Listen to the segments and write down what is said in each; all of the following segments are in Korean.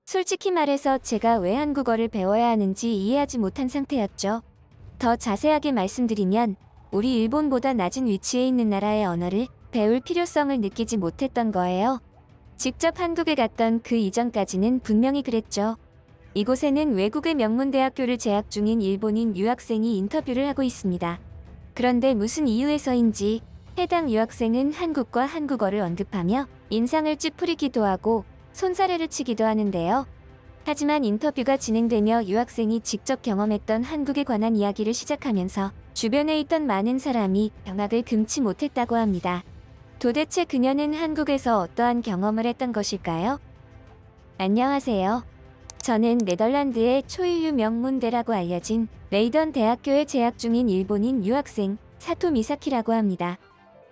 솔직히 말해서 제가 왜 한국어를 배워야 하는지 이해하지 못한 상태였죠. 더 자세하게 말씀드리면 우리 일본보다 낮은 위치에 있는 나라의 언어를 배울 필요성을 느끼지 못했던 거예요. 직접 한국에 갔던 그 이전까지는 분명히 그랬죠. 이곳에는 외국의 명문대학교를 재학 중인 일본인 유학생이 인터뷰를 하고 있습니다. 그런데 무슨 이유에서인지 해당 유학생은 한국과 한국어를 언급하며 인상을 찌푸리기도 하고 손사래를 치기도 하는데요. 하지만 인터뷰가 진행되며 유학생이 직접 경험했던 한국에 관한 이야기를 시작하면서 주변에 있던 많은 사람이 경악을 금치 못했다고 합니다. 도대체 그녀는 한국에서 어떠한 경험을 했던 것일까요? 안녕하세요. 저는 네덜란드의 초일류 명문대라고 알려진 레이던 대학교에 재학 중인 일본인 유학생 사토 미사키라고 합니다.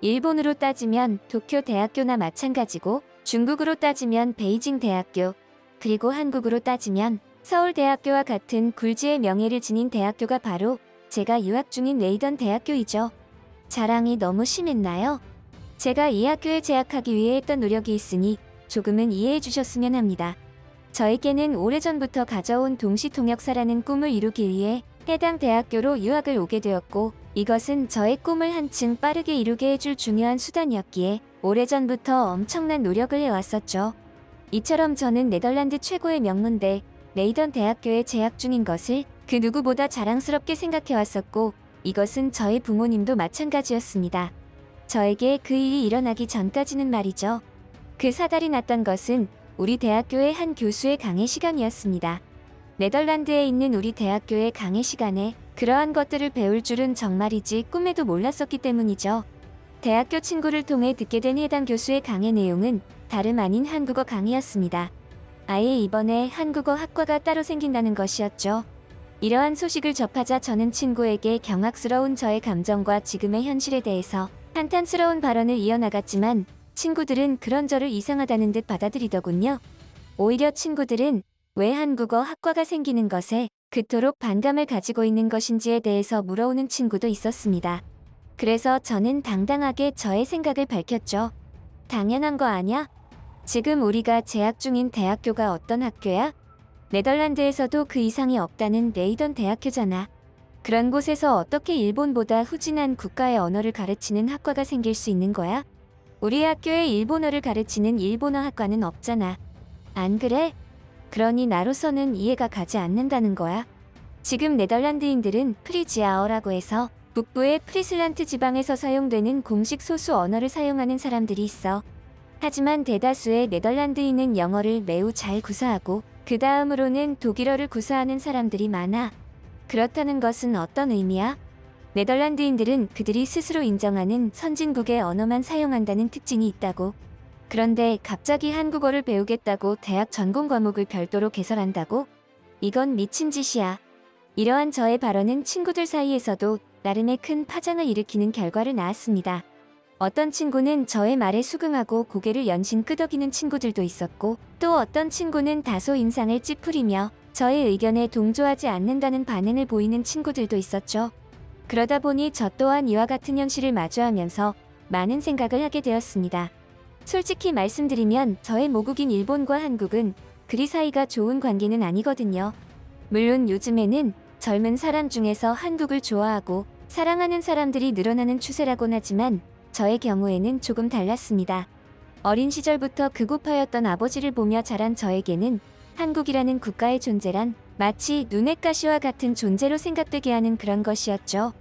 일본으로 따지면 도쿄 대학교나 마찬가지고 중국으로 따지면 베이징 대학교, 그리고 한국으로 따지면 서울대학교와 같은 굴지의 명예를 지닌 대학교가 바로 제가 유학 중인 레이던 대학교이죠. 자랑이 너무 심했나요? 제가 이 학교에 재학하기 위해 했던 노력이 있으니 조금은 이해해 주셨으면 합니다. 저에게는 오래전부터 가져온 동시통역사라는 꿈을 이루기 위해 해당 대학교로 유학을 오게 되었고, 이것은 저의 꿈을 한층 빠르게 이루게 해줄 중요한 수단이었기에 오래전부터 엄청난 노력을 해왔었죠. 이처럼 저는 네덜란드 최고의 명문대 레이던 대학교에 재학 중인 것을 그 누구보다 자랑스럽게 생각해왔었고, 이것은 저희 부모님도 마찬가지였습니다. 저에게 그 일이 일어나기 전까지는 말이죠. 그 사달이 났던 것은 우리 대학교의 한 교수의 강의 시간이었습니다. 네덜란드에 있는 우리 대학교의 강의 시간에 그러한 것들을 배울 줄은 정말이지 꿈에도 몰랐었기 때문이죠. 대학교 친구를 통해 듣게 된 해당 교수의 강의 내용은 다름 아닌 한국어 강의였습니다. 아예 이번에 한국어 학과가 따로 생긴다는 것이었죠. 이러한 소식을 접하자 저는 친구에게 경악스러운 저의 감정과 지금의 현실에 대해서 한탄스러운 발언을 이어나갔지만 친구들은 그런 저를 이상하다는 듯 받아들이더군요. 오히려 친구들은 왜 한국어 학과가 생기는 것에 그토록 반감을 가지고 있는 것인지에 대해서 물어오는 친구도 있었습니다. 그래서 저는 당당하게 저의 생각을 밝혔죠. 당연한 거 아냐? 지금 우리가 재학 중인 대학교가 어떤 학교야? 네덜란드에서도 그 이상이 없다는 레이던 대학교잖아. 그런 곳에서 어떻게 일본보다 후진한 국가의 언어를 가르치는 학과가 생길 수 있는 거야? 우리 학교에 일본어를 가르치는 일본어 학과는 없잖아. 안 그래? 그러니 나로서는 이해가 가지 않는다는 거야. 지금 네덜란드인들은 프리지아어라고 해서 북부의 프리슬란트 지방에서 사용되는 공식 소수 언어를 사용하는 사람들이 있어. 하지만 대다수의 네덜란드인은 영어를 매우 잘 구사하고 그 다음으로는 독일어를 구사하는 사람들이 많아. 그렇다는 것은 어떤 의미야? 네덜란드인들은 그들이 스스로 인정하는 선진국의 언어만 사용한다는 특징이 있다고. 그런데 갑자기 한국어를 배우겠다고 대학 전공 과목을 별도로 개설한다고? 이건 미친 짓이야. 이러한 저의 발언은 친구들 사이에서도 나름의 큰 파장을 일으키는 결과를 낳았습니다. 어떤 친구는 저의 말에 수긍하고 고개를 연신 끄덕이는 친구들도 있었고, 또 어떤 친구는 다소 인상을 찌푸리며 저의 의견에 동조하지 않는다는 반응을 보이는 친구들도 있었죠. 그러다 보니 저 또한 이와 같은 현실을 마주하면서 많은 생각을 하게 되었습니다. 솔직히 말씀드리면 저의 모국인 일본과 한국은 그리 사이가 좋은 관계는 아니거든요. 물론 요즘에는 젊은 사람 중에서 한국을 좋아하고 사랑하는 사람들이 늘어나는 추세라곤 하지만 저의 경우에는 조금 달랐습니다. 어린 시절부터 극우파였던 아버지를 보며 자란 저에게는 한국이라는 국가의 존재란 마치 눈엣 가시와 같은 존재로 생각되게 하는 그런 것이었죠.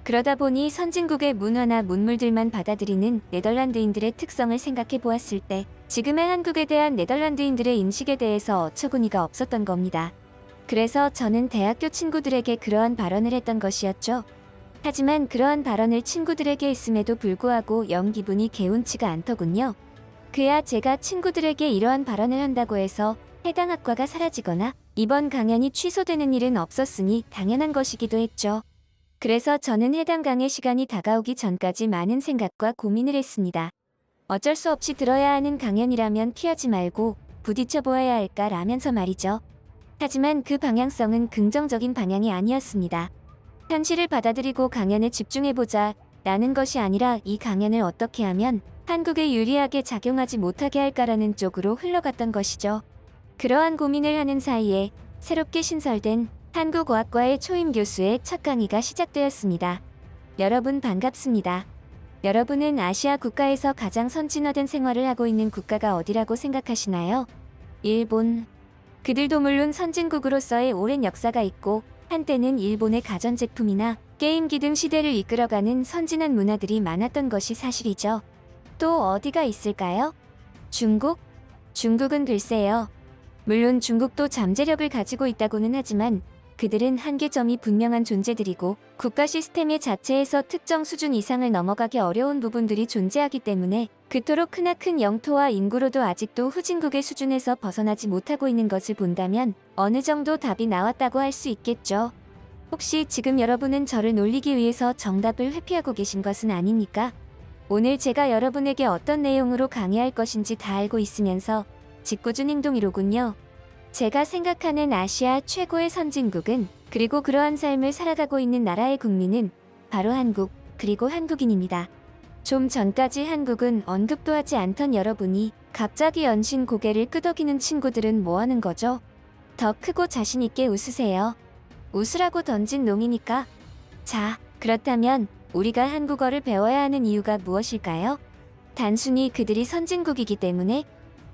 그러다 보니 선진국의 문화나 문물들만 받아들이는 네덜란드인들의 특성을 생각해 보았을 때 지금의 한국에 대한 네덜란드인들의 인식에 대해서 어처구니가 없었던 겁니다. 그래서 저는 대학교 친구들에게 그러한 발언을 했던 것이었죠. 하지만 그러한 발언을 친구들에게 했음에도 불구하고 영 기분이 개운치가 않더군요. 그야 제가 친구들에게 이러한 발언을 한다고 해서 해당 학과가 사라지거나 이번 강연이 취소되는 일은 없었으니 당연한 것이기도 했죠. 그래서 저는 해당 강의 시간이 다가오기 전까지 많은 생각과 고민을 했습니다. 어쩔 수 없이 들어야 하는 강연이라면 피하지 말고 부딪혀 보아야 할까 라면서 말이죠. 하지만 그 방향성은 긍정적인 방향이 아니었습니다. 현실을 받아들이고 강연에 집중해보자 라는 것이 아니라 이 강연을 어떻게 하면 한국에 유리하게 작용하지 못하게 할까라는 쪽으로 흘러갔던 것이죠. 그러한 고민을 하는 사이에 새롭게 신설된 한국어학과의 초임 교수의 첫 강의가 시작되었습니다. 여러분 반갑습니다. 여러분은 아시아 국가에서 가장 선진화된 생활을 하고 있는 국가가 어디라고 생각하시나요? 일본. 그들도 물론 선진국으로서의 오랜 역사가 있고 한때는 일본의 가전제품이나 게임기 등 시대를 이끌어가는 선진한 문화들이 많았던 것이 사실이죠. 또 어디가 있을까요? 중국? 중국은 글쎄요. 물론 중국도 잠재력을 가지고 있다고는 하지만 그들은 한계점이 분명한 존재들이고 국가 시스템의 자체에서 특정 수준 이상을 넘어가기 어려운 부분들이 존재하기 때문에 그토록 크나큰 영토와 인구로도 아직도 후진국의 수준에서 벗어나지 못하고 있는 것을 본다면 어느 정도 답이 나왔다고 할 수 있겠죠. 혹시 지금 여러분은 저를 놀리기 위해서 정답을 회피하고 계신 것은 아닙니까? 오늘 제가 여러분에게 어떤 내용으로 강의할 것인지 다 알고 있으면서 짓궂은 행동이로군요. 제가 생각하는 아시아 최고의 선진국은 그리고 그러한 삶을 살아가고 있는 나라의 국민은 바로 한국, 그리고 한국인입니다. 좀 전까지 한국은 언급도 하지 않던 여러분이 갑자기 연신 고개를 끄덕이는 친구들은 뭐 하는 거죠? 더 크고 자신있게 웃으세요. 웃으라고 던진 놈이니까. 자, 그렇다면 우리가 한국어를 배워야 하는 이유가 무엇일까요? 단순히 그들이 선진국이기 때문에?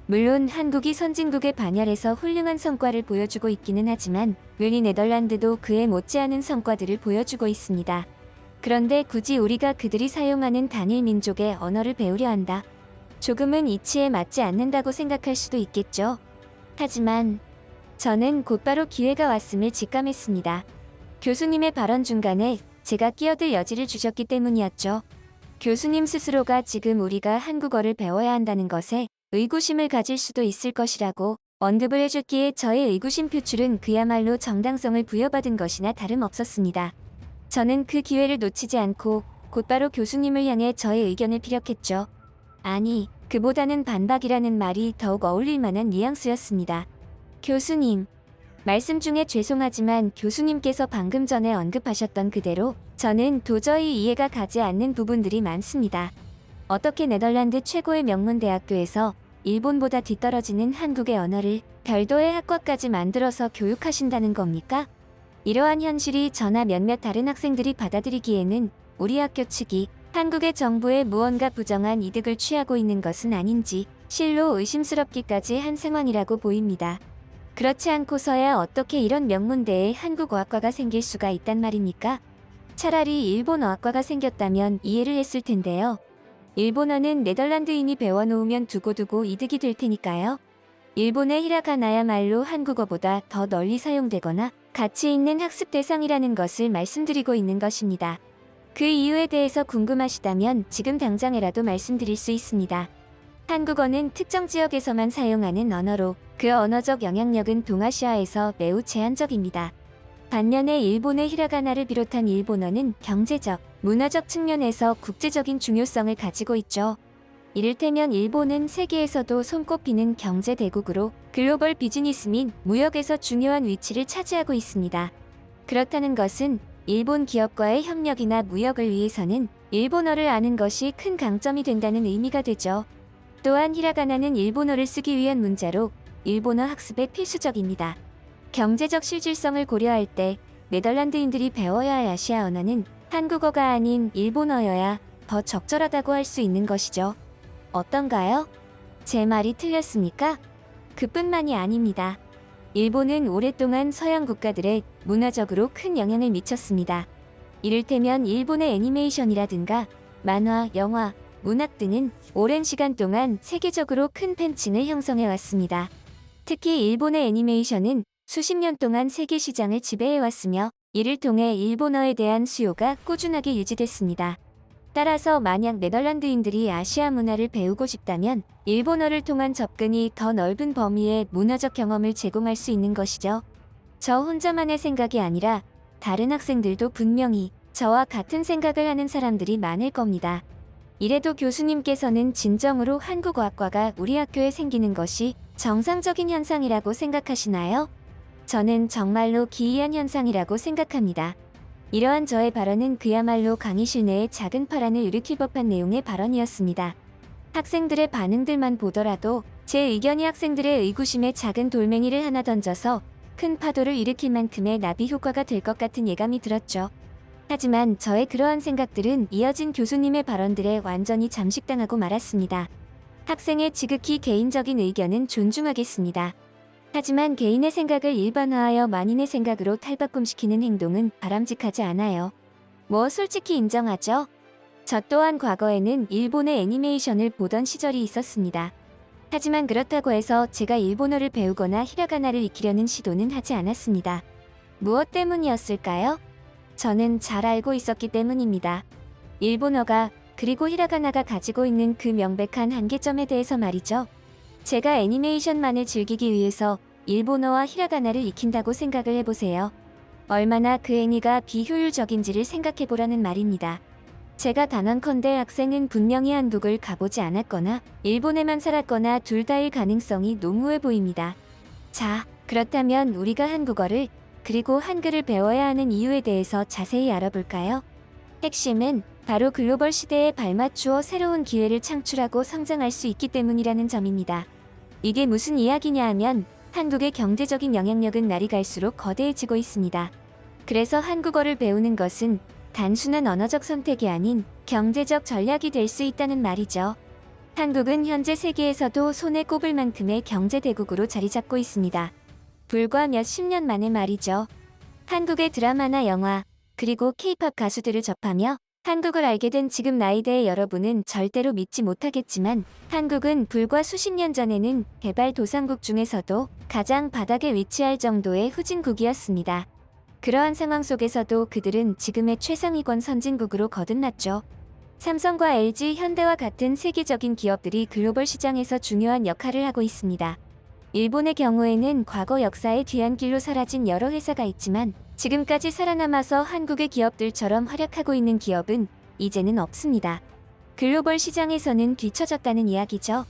물론 한국이 선진국에 반열해서 훌륭한 성과를 보여주고 있기는 하지만 르니 네덜란드도 그에 못지않은 성과들을 보여주고 있습니다. 그런데 굳이 우리가 그들이 사용하는 단일 민족의 언어를 배우려 한다. 조금은 이치에 맞지 않는다고 생각할 수도 있겠죠. 하지만 저는 곧바로 기회가 왔음을 직감했습니다. 교수님의 발언 중간에 제가 끼어들 여지를 주셨기 때문이었죠. 교수님 스스로가 지금 우리가 한국어를 배워야 한다는 것에 의구심을 가질 수도 있을 것이라고 언급을 해줬기에 저의 의구심 표출은 그야말로 정당성을 부여받은 것이나 다름없었습니다. 저는 그 기회를 놓치지 않고 곧바로 교수님을 향해 저의 의견을 피력했죠. 아니, 그보다는 반박이라는 말이 더욱 어울릴 만한 뉘앙스였습니다. 교수님, 말씀 중에 죄송하지만 교수님께서 방금 전에 언급하셨던 그대로 저는 도저히 이해가 가지 않는 부분들이 많습니다. 어떻게 네덜란드 최고의 명문 대학교에서 일본보다 뒤떨어지는 한국의 언어를 별도의 학과까지 만들어서 교육하신다는 겁니까? 이러한 현실이 저나 몇몇 다른 학생들이 받아들이기에는 우리 학교 측이 한국의 정부에 무언가 부정한 이득을 취하고 있는 것은 아닌지 실로 의심스럽기까지 한 상황이라고 보입니다. 그렇지 않고서야 어떻게 이런 명문대에 한국어학과가 생길 수가 있단 말입니까? 차라리 일본어학과가 생겼다면 이해를 했을 텐데요. 일본어는 네덜란드인이 배워놓으면 두고두고 이득이 될 테니까요. 일본의 히라가나야말로 한국어보다 더 널리 사용되거나 가치 있는 학습 대상이라는 것을 말씀드리고 있는 것입니다. 그 이유에 대해서 궁금하시다면 지금 당장이라도 말씀드릴 수 있습니다. 한국어는 특정 지역에서만 사용하는 언어로 그 언어적 영향력은 동아시아에서 매우 제한적입니다. 반면에 일본의 히라가나를 비롯한 일본어는 경제적, 문화적 측면에서 국제적인 중요성을 가지고 있죠. 이를테면 일본은 세계에서도 손꼽히는 경제 대국으로 글로벌 비즈니스 및 무역에서 중요한 위치를 차지하고 있습니다. 그렇다는 것은 일본 기업과의 협력이나 무역을 위해서는 일본어를 아는 것이 큰 강점이 된다는 의미가 되죠. 또한 히라가나는 일본어를 쓰기 위한 문자로 일본어 학습에 필수적입니다. 경제적 실질성을 고려할 때 네덜란드인들이 배워야 할 아시아 언어는 한국어가 아닌 일본어여야 더 적절하다고 할 수 있는 것이죠. 어떤가요? 제 말이 틀렸습니까? 그뿐만이 아닙니다. 일본은 오랫동안 서양 국가들에 문화적으로 큰 영향을 미쳤습니다. 이를테면 일본의 애니메이션이라든가 만화, 영화, 문학 등은 오랜 시간 동안 세계적으로 큰 팬층을 형성해왔습니다. 특히 일본의 애니메이션은 수십 년 동안 세계 시장을 지배해왔으며 이를 통해 일본어에 대한 수요가 꾸준하게 유지됐습니다. 따라서 만약 네덜란드인들이 아시아 문화를 배우고 싶다면 일본어를 통한 접근이 더 넓은 범위의 문화적 경험을 제공할 수 있는 것이죠. 저 혼자만의 생각이 아니라 다른 학생들도 분명히 저와 같은 생각을 하는 사람들이 많을 겁니다. 이래도 교수님께서는 진정으로 한국어학과가 우리 학교에 생기는 것이 정상적인 현상이라고 생각하시나요? 저는 정말로 기이한 현상이라고 생각합니다. 이러한 저의 발언은 그야말로 강의실 내에 작은 파란을 일으킬 법한 내용의 발언이었습니다. 학생들의 반응들만 보더라도 제 의견이 학생들의 의구심에 작은 돌멩이를 하나 던져서 큰 파도를 일으킬 만큼의 나비 효과가 될 것 같은 예감이 들었죠. 하지만 저의 그러한 생각들은 이어진 교수님의 발언들에 완전히 잠식당하고 말았습니다. 학생의 지극히 개인적인 의견은 존중하겠습니다. 하지만 개인의 생각을 일반화하여 만인의 생각으로 탈바꿈시키는 행동은 바람직하지 않아요. 솔직히 인정하죠? 저 또한 과거에는 일본의 애니메이션을 보던 시절이 있었습니다. 하지만 그렇다고 해서 제가 일본어를 배우거나 히라가나를 익히려는 시도는 하지 않았습니다. 무엇 때문이었을까요? 저는 잘 알고 있었기 때문입니다. 일본어가 그리고 히라가나가 가지고 있는 그 명백한 한계점에 대해서 말이죠. 제가 애니메이션만을 즐기기 위해서 일본어와 히라가나를 익힌다고 생각을 해보세요. 얼마나 그 행위가 비효율적인지를 생각해보라는 말입니다. 제가 단언컨대 학생은 분명히 한국을 가보지 않았거나 일본에만 살았거나 둘 다일 가능성이 농후해 보입니다. 자, 그렇다면 우리가 한국어를 그리고 한글을 배워야 하는 이유에 대해서 자세히 알아볼까요? 핵심은 바로 글로벌 시대에 발맞추어 새로운 기회를 창출하고 성장할 수 있기 때문이라는 점입니다. 이게 무슨 이야기냐 하면 한국의 경제적인 영향력은 날이 갈수록 거대해지고 있습니다. 그래서 한국어를 배우는 것은 단순한 언어적 선택이 아닌 경제적 전략이 될 수 있다는 말이죠. 한국은 현재 세계에서도 손에 꼽을 만큼의 경제 대국으로 자리 잡고 있습니다. 불과 몇십 년 만에 말이죠. 한국의 드라마나 영화, 그리고 K-팝 가수들을 접하며 한국을 알게 된 지금 나이대의 여러분은 절대로 믿지 못하겠지만 한국은 불과 수십 년 전에는 개발도상국 중에서도 가장 바닥에 위치할 정도의 후진국이었습니다. 그러한 상황 속에서도 그들은 지금의 최상위권 선진국으로 거듭났죠. 삼성과 LG, 현대와 같은 세계적인 기업들이 글로벌 시장에서 중요한 역할을 하고 있습니다. 일본의 경우에는 과거 역사의 뒤안길로 사라진 여러 회사가 있지만 지금까지 살아남아서 한국의 기업들처럼 활약하고 있는 기업은 이제는 없습니다. 글로벌 시장에서는 뒤처졌다는 이야기죠.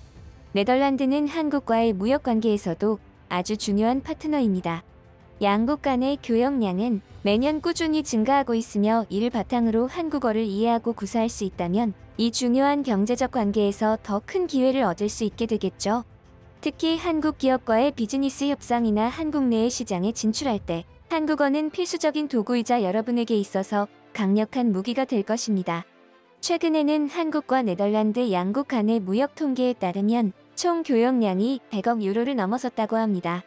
네덜란드는 한국과의 무역 관계에서도 아주 중요한 파트너입니다. 양국 간의 교역량은 매년 꾸준히 증가하고 있으며 이를 바탕으로 한국어를 이해하고 구사할 수 있다면 이 중요한 경제적 관계에서 더 큰 기회를 얻을 수 있게 되겠죠. 특히 한국 기업과의 비즈니스 협상이나 한국 내의 시장에 진출할 때 한국어는 필수적인 도구이자 여러분에게 있어서 강력한 무기가 될 것입니다. 최근에는 한국과 네덜란드 양국 간의 무역 통계에 따르면 총 교역량이 100억 유로를 넘어섰다고 합니다.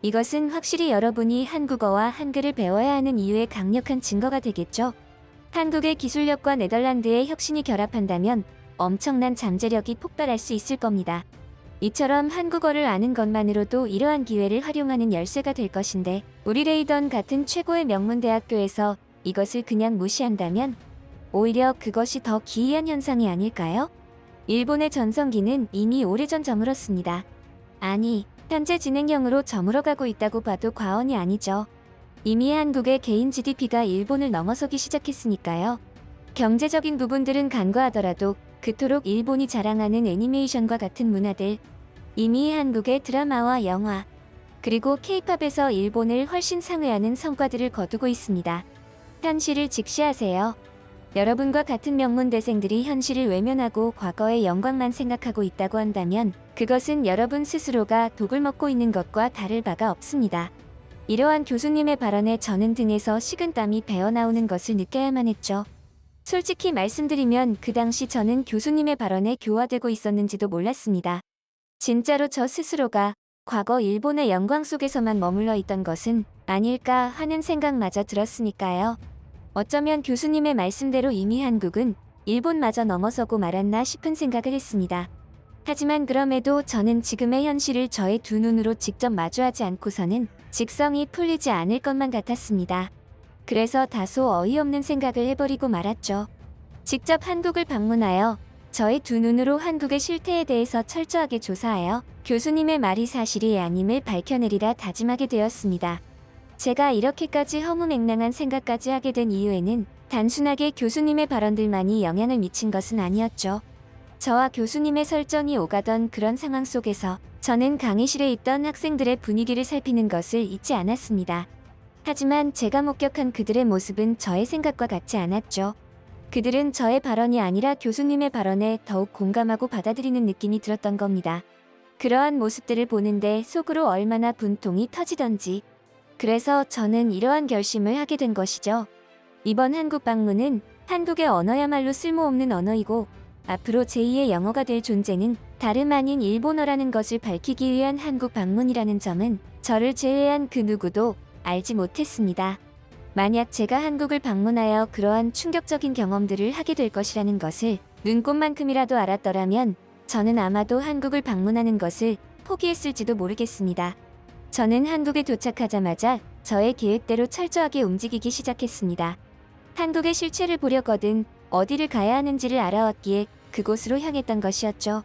이것은 확실히 여러분이 한국어와 한글을 배워야 하는 이유의 강력한 증거가 되겠죠. 한국의 기술력과 네덜란드의 혁신이 결합한다면 엄청난 잠재력이 폭발할 수 있을 겁니다. 이처럼 한국어를 아는 것만으로도 이러한 기회를 활용하는 열쇠가 될 것인데 우리 레이던 같은 최고의 명문 대학교에서 이것을 그냥 무시한다면 오히려 그것이 더 기이한 현상이 아닐까요? 일본의 전성기는 이미 오래전 저물었습니다. 아니, 현재 진행형으로 저물어가고 있다고 봐도 과언이 아니죠. 이미 한국의 개인 GDP가 일본을 넘어서기 시작했으니까요. 경제적인 부분들은 간과하더라도 그토록 일본이 자랑하는 애니메이션과 같은 문화들, 이미 한국의 드라마와 영화, 그리고 K-팝에서 일본을 훨씬 상회하는 성과들을 거두고 있습니다. 현실을 직시하세요. 여러분과 같은 명문대생들이 현실을 외면하고 과거의 영광만 생각하고 있다고 한다면 그것은 여러분 스스로가 독을 먹고 있는 것과 다를 바가 없습니다. 이러한 교수님의 발언에 저는 등에서 식은땀이 배어나오는 것을 느껴야만 했죠. 솔직히 말씀드리면 그 당시 저는 교수님의 발언에 교화되고 있었는지도 몰랐습니다. 진짜로 저 스스로가 과거 일본의 영광 속에서만 머물러 있던 것은 아닐까 하는 생각마저 들었으니까요. 어쩌면 교수님의 말씀대로 이미 한국은 일본마저 넘어서고 말았나 싶은 생각을 했습니다. 하지만 그럼에도 저는 지금의 현실을 저의 두 눈으로 직접 마주하지 않고서는 직성이 풀리지 않을 것만 같았습니다. 그래서 다소 어이없는 생각을 해버리고 말았죠. 직접 한국을 방문하여 저의 두 눈으로 한국의 실태에 대해서 철저하게 조사하여 교수님의 말이 사실이 아님을 밝혀내리라 다짐하게 되었습니다. 제가 이렇게까지 허무맹랑한 생각까지 하게 된 이유에는 단순하게 교수님의 발언들만이 영향을 미친 것은 아니었죠. 저와 교수님의 설전이 오가던 그런 상황 속에서 저는 강의실에 있던 학생들의 분위기를 살피는 것을 잊지 않았습니다. 하지만 제가 목격한 그들의 모습은 저의 생각과 같지 않았죠. 그들은 저의 발언이 아니라 교수님의 발언에 더욱 공감하고 받아들이는 느낌이 들었던 겁니다. 그러한 모습들을 보는데 속으로 얼마나 분통이 터지던지. 그래서 저는 이러한 결심을 하게 된 것이죠. 이번 한국 방문은 한국의 언어야말로 쓸모없는 언어이고 앞으로 제2의 영어가 될 존재는 다름 아닌 일본어라는 것을 밝히기 위한 한국 방문이라는 점은 저를 제외한 그 누구도 알지 못했습니다. 만약 제가 한국을 방문하여 그러한 충격적인 경험들을 하게 될 것이라는 것을 눈꼽만큼이라도 알았더라면 저는 아마도 한국을 방문하는 것을 포기했을지도 모르겠습니다. 저는 한국에 도착하자마자 저의 계획대로 철저하게 움직이기 시작했습니다. 한국의 실체를 보려거든 어디를 가야 하는지를 알아왔기에 그곳으로 향했던 것이었죠.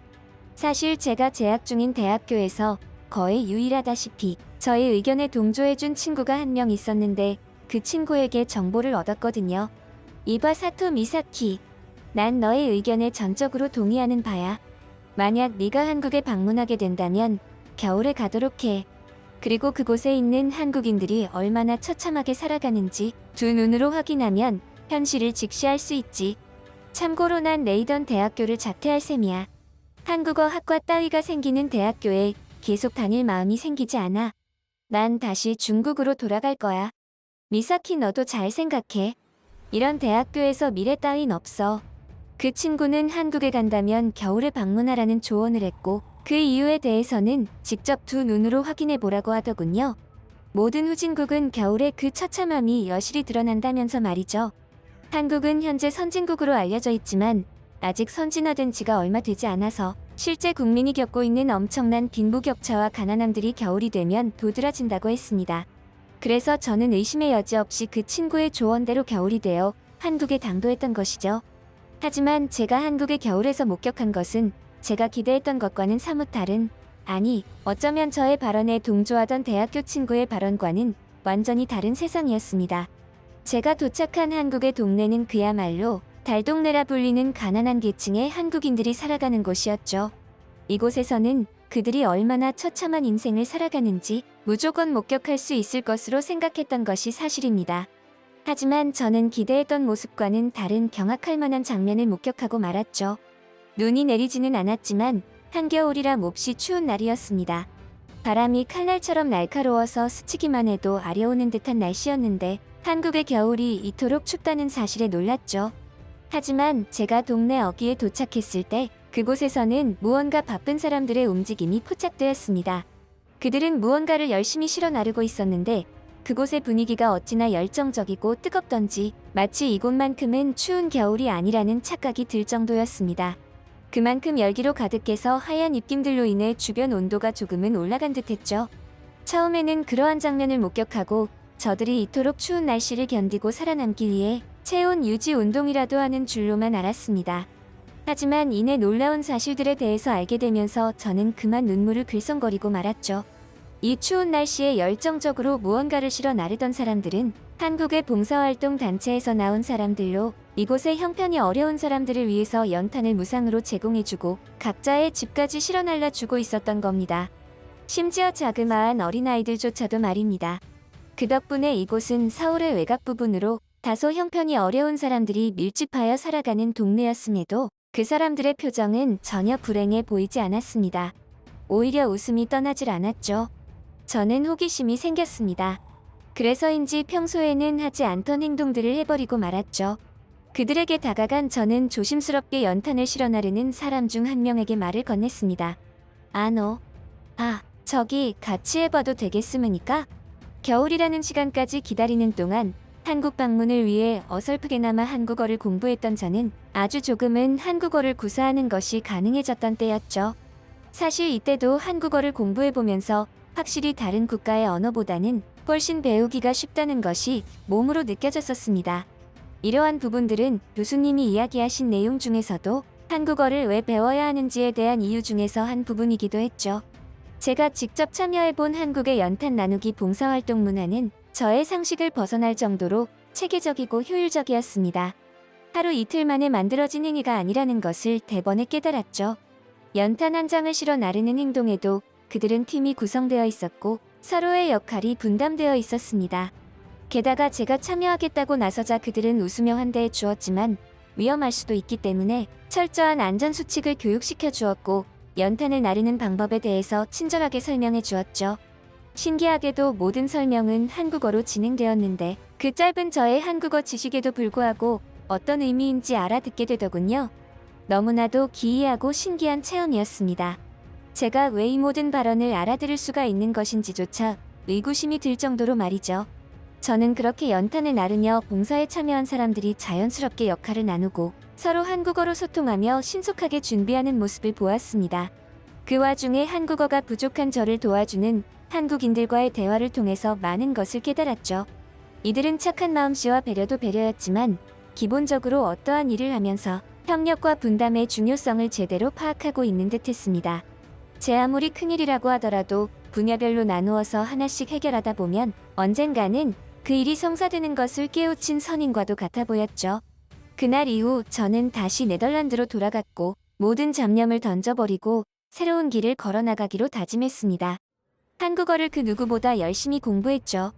사실 제가 재학 중인 대학교에서 거의 유일하다시피 저의 의견에 동조해준 친구가 한 명 있었는데 그 친구에게 정보를 얻었거든요. 이봐 사토 미사키. 난 너의 의견에 전적으로 동의하는 바야. 만약 네가 한국에 방문하게 된다면 겨울에 가도록 해. 그리고 그곳에 있는 한국인들이 얼마나 처참하게 살아가는지 두 눈으로 확인하면 현실을 직시할 수 있지. 참고로 난 레이던 대학교를 자퇴할 셈이야. 한국어 학과 따위가 생기는 대학교에 계속 다닐 마음이 생기지 않아. 난 다시 중국으로 돌아갈 거야. 미사키 너도 잘 생각해. 이런 대학교에서 미래 따윈 없어. 그 친구는 한국에 간다면 겨울에 방문하라는 조언을 했고 그 이유에 대해서는 직접 두 눈으로 확인해 보라고 하더군요. 모든 후진국은 겨울에 그 처참함이 여실히 드러난다면서 말이죠. 한국은 현재 선진국으로 알려져 있지만 아직 선진화된 지가 얼마 되지 않아서 실제 국민이 겪고 있는 엄청난 빈부격차와 가난함들이 겨울이 되면 도드라진다고 했습니다. 그래서 저는 의심의 여지 없이 그 친구의 조언대로 겨울이 되어 한국에 당도했던 것이죠. 하지만 제가 한국의 겨울에서 목격한 것은 제가 기대했던 것과는 사뭇 다른, 아니, 어쩌면 저의 발언에 동조하던 대학교 친구의 발언과는 완전히 다른 세상이었습니다. 제가 도착한 한국의 동네는 그야말로 달동네라 불리는 가난한 계층의 한국인들이 살아가는 곳이었죠. 이곳에서는 그들이 얼마나 처참한 인생을 살아가는지 무조건 목격할 수 있을 것으로 생각했던 것이 사실입니다. 하지만 저는 기대했던 모습과는 다른 경악할 만한 장면을 목격하고 말았죠. 눈이 내리지는 않았지만 한겨울이라 몹시 추운 날이었습니다. 바람이 칼날처럼 날카로워서 스치기만 해도 아려오는 듯한 날씨였는데 한국의 겨울이 이토록 춥다는 사실에 놀랐죠. 하지만 제가 동네 어귀에 도착했을 때 그곳에서는 무언가 바쁜 사람들의 움직임이 포착되었습니다. 그들은 무언가를 열심히 실어 나르고 있었는데 그곳의 분위기가 어찌나 열정적이고 뜨겁던지 마치 이곳만큼은 추운 겨울이 아니라는 착각이 들 정도였습니다. 그만큼 열기로 가득해서 하얀 입김들로 인해 주변 온도가 조금은 올라간 듯했죠. 처음에는 그러한 장면을 목격하고 저들이 이토록 추운 날씨를 견디고 살아남기 위해 체온 유지 운동이라도 하는 줄로만 알았습니다. 하지만 이내 놀라운 사실들에 대해서 알게 되면서 저는 그만 눈물을 글썽거리고 말았죠. 이 추운 날씨에 열정적으로 무언가를 실어 나르던 사람들은 한국의 봉사활동 단체에서 나온 사람들로 이곳의 형편이 어려운 사람들을 위해서 연탄을 무상으로 제공해주고 각자의 집까지 실어 날라주고 있었던 겁니다. 심지어 자그마한 어린아이들조차도 말입니다. 그 덕분에 이곳은 서울의 외곽 부분으로 다소 형편이 어려운 사람들이 밀집하여 살아가는 동네였음에도 그 사람들의 표정은 전혀 불행해 보이지 않았습니다. 오히려 웃음이 떠나질 않았죠. 저는 호기심이 생겼습니다. 그래서인지 평소에는 하지 않던 행동들을 해버리고 말았죠. 그들에게 다가간 저는 조심스럽게 연탄을 실어 나르는 사람 중 한 명에게 말을 건넸습니다. 저기 같이 해봐도 되겠습니까? 겨울이라는 시간까지 기다리는 동안 한국 방문을 위해 어설프게나마 한국어를 공부했던 저는 아주 조금은 한국어를 구사하는 것이 가능해졌던 때였죠. 사실 이때도 한국어를 공부해보면서 확실히 다른 국가의 언어보다는 훨씬 배우기가 쉽다는 것이 몸으로 느껴졌었습니다. 이러한 부분들은 교수님이 이야기하신 내용 중에서도 한국어를 왜 배워야 하는지에 대한 이유 중에서 한 부분이기도 했죠. 제가 직접 참여해본 한국의 연탄 나누기 봉사활동 문화는 저의 상식을 벗어날 정도로 체계적이고 효율적이었습니다. 하루 이틀 만에 만들어진 행위가 아니라는 것을 대번에 깨달았죠. 연탄 한 장을 실어 나르는 행동에도 그들은 팀이 구성되어 있었고 서로의 역할이 분담되어 있었습니다. 게다가 제가 참여하겠다고 나서자 그들은 웃으며 환대해 주었지만 위험할 수도 있기 때문에 철저한 안전수칙을 교육시켜 주었고 연탄을 나르는 방법에 대해서 친절하게 설명해 주었죠. 신기하게도 모든 설명은 한국어로 진행되었는데 그 짧은 저의 한국어 지식에도 불구하고 어떤 의미인지 알아듣게 되더군요. 너무나도 기이하고 신기한 체험이었습니다. 제가 왜 이 모든 발언을 알아들을 수가 있는 것인지조차 의구심이 들 정도로 말이죠. 저는 그렇게 연탄을 나르며 봉사에 참여한 사람들이 자연스럽게 역할을 나누고 서로 한국어로 소통하며 신속하게 준비하는 모습을 보았습니다. 그 와중에 한국어가 부족한 저를 도와주는 한국인들과의 대화를 통해서 많은 것을 깨달았죠. 이들은 착한 마음씨와 배려도 배려였지만 기본적으로 어떠한 일을 하면서 협력과 분담의 중요성을 제대로 파악하고 있는 듯했습니다. 제 아무리 큰일이라고 하더라도 분야별로 나누어서 하나씩 해결하다 보면 언젠가는 그 일이 성사되는 것을 깨우친 선인과도 같아 보였죠. 그날 이후 저는 다시 네덜란드로 돌아갔고 모든 잡념을 던져버리고 새로운 길을 걸어나가기로 다짐했습니다. 한국어를 그 누구보다 열심히 공부했죠.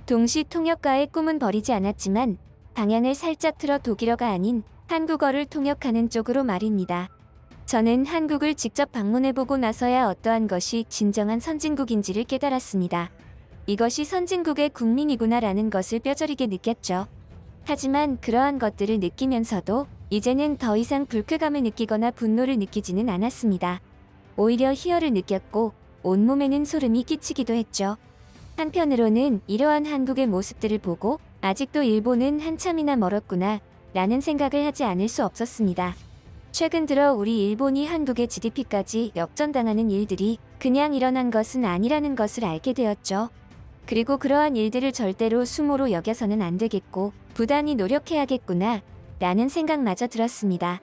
동시 통역가의 꿈은 버리지 않았지만 방향을 살짝 틀어 독일어가 아닌 한국어를 통역하는 쪽으로 말입니다. 저는 한국을 직접 방문해보고 나서야 어떠한 것이 진정한 선진국인지를 깨달았습니다. 이것이 선진국의 국민이구나라는 것을 뼈저리게 느꼈죠. 하지만 그러한 것들을 느끼면서도 이제는 더 이상 불쾌감을 느끼거나 분노를 느끼지는 않았습니다. 오히려 희열을 느꼈고 온몸에는 소름이 끼치기도 했죠. 한편으로는 이러한 한국의 모습들을 보고 아직도 일본은 한참이나 멀었구나 라는 생각을 하지 않을 수 없었습니다. 최근 들어 우리 일본이 한국의 GDP까지 역전당하는 일들이 그냥 일어난 것은 아니라는 것을 알게 되었죠. 그리고 그러한 일들을 절대로 수모로 여겨서는 안 되겠고 부단히 노력해야겠구나 라는 생각마저 들었습니다.